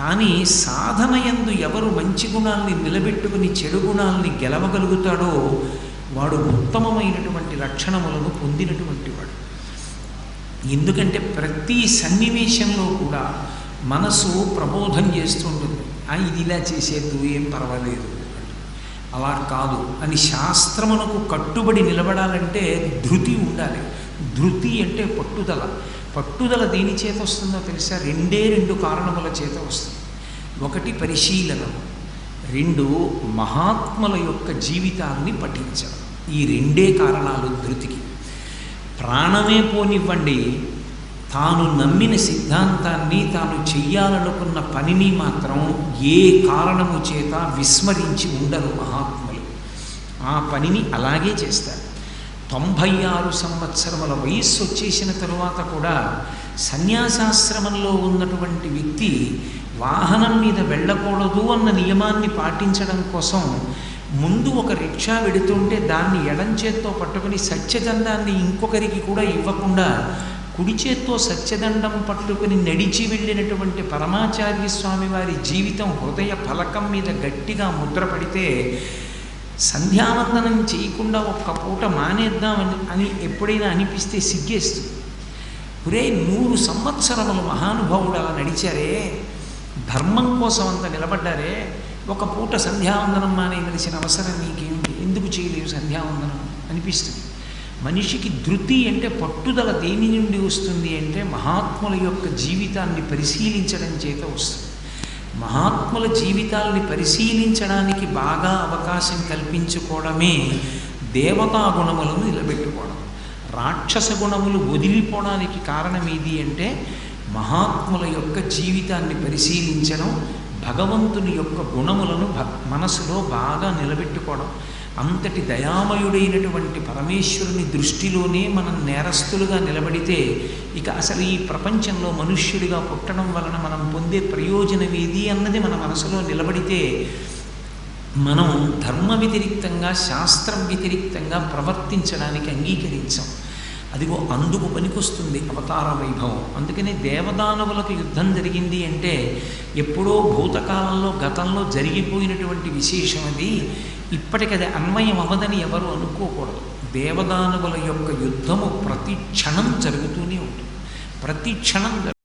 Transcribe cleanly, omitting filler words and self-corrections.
కానీ సాధనయందు ఎవరు మంచి గుణాల్ని నిలబెట్టుకుని చెడు గుణాల్ని గెలవగలుగుతాడో వాడు ఉత్తమమైనటువంటి లక్షణములను పొందినటువంటి వాడు. ఎందుకంటే ప్రతి సన్నివేశంలో కూడా మనసు ప్రబోధం చేస్తుంటుంది. ఇది ఇలా చేసేద్దు, ఏం పర్వాలేదు, అలా కాదు అని శాస్త్రమునకు కట్టుబడి నిలబడాలంటే ధృతి ఉండాలి. ధృతి అంటే పట్టుదల. పట్టుదల దేని చేత వస్తుందో తెలుసా? రెండు కారణముల చేత వస్తుంది. ఒకటి పరిశీలన, రెండు మహాత్ముల యొక్క జీవితాన్ని పఠించడం. ఈ రెండే కారణాలు ధృతికి. ప్రాణమే పోనివ్వండి, తాను నమ్మిన సిద్ధాంతాన్ని, తాను చెయ్యాలనుకున్న పనిని మాత్రం ఏ కారణము చేత విస్మరించి ఉండరు మహాత్ములు. ఆ పనిని అలాగే చేస్తారు. 96 సంవత్సరముల వయస్సు వచ్చేసిన తరువాత కూడా సన్యాసాశ్రమంలో ఉన్నటువంటి వ్యక్తి వాహనం మీద వెళ్ళకూడదు అన్న నియమాన్ని పాటించడం కోసం ముందు ఒక రిక్షా వెడుతుంటే దాన్ని ఎడం చేత్తో పట్టుకుని సత్యదండాన్ని ఇంకొకరికి కూడా ఇవ్వకుండా కుడి చేత్తో సత్యదండం పట్టుకుని నడిచి వెళ్ళినటువంటి పరమాచార్య స్వామి వారి జీవితం హృదయ ఫలకం మీద గట్టిగా ముద్రపడితే సంధ్యావందనం చేయకుండా ఒక్క పూట మానేద్దామని అని ఎప్పుడైనా అనిపిస్తే సిగ్గేస్తుంది. ఒరే, 100 సంవత్సరములు మహానుభావుడు అలా నడిచారే, ధర్మం కోసం అంత నిలబడ్డారే, ఒక పూట సంధ్యావందనం మానేయవలసిన అవసరం నీకేమిటి, ఎందుకు చేయలేవు సంధ్యావందనం అనిపిస్తుంది. మనిషికి ధృతి అంటే పట్టుదల దేని నుండి వస్తుంది అంటే మహాత్ముల యొక్క జీవితాన్ని పరిశీలించడం చేత వస్తుంది. మహాత్ముల జీవితాల్ని పరిశీలించడానికి బాగా అవకాశం కల్పించుకోవడమే దేవతా గుణములను నిలబెట్టుకోవడం. రాక్షస గుణములు వదిలిపోవడానికి కారణం ఏది అంటే మహాత్ముల యొక్క జీవితాన్ని పరిశీలించడం, భగవంతుని యొక్క గుణములను మనసులో బాగా నిలబెట్టుకోవడం. అంతటి దయామయుడైనటువంటి పరమేశ్వరుని దృష్టిలోనే మనం నేరస్తులుగా నిలబడితే ఇక అసలు ఈ ప్రపంచంలో మనుష్యుడిగా పుట్టడం వలన మనం పొందే ప్రయోజనం ఏది అన్నది మన మనసులో నిలబడితే మనం ధర్మ వ్యతిరిక్తంగా, శాస్త్రం వ్యతిరిక్తంగా ప్రవర్తించడానికి అంగీకరించాం. అదిగో అందుకు పనికొస్తుంది అవతార వైభవం. అందుకని దేవదానవులకు యుద్ధం జరిగింది అంటే ఎప్పుడో భూతకాలంలో గతంలో జరిగిపోయినటువంటి విశేషం అది. ఇప్పటికది అన్వయం అవ్వదని ఎవరు అనుకోకూడదు. దేవదానవుల యొక్క యుద్ధము ప్రతి క్షణం జరుగుతూనే ఉంటుంది. ప్రతి క్షణం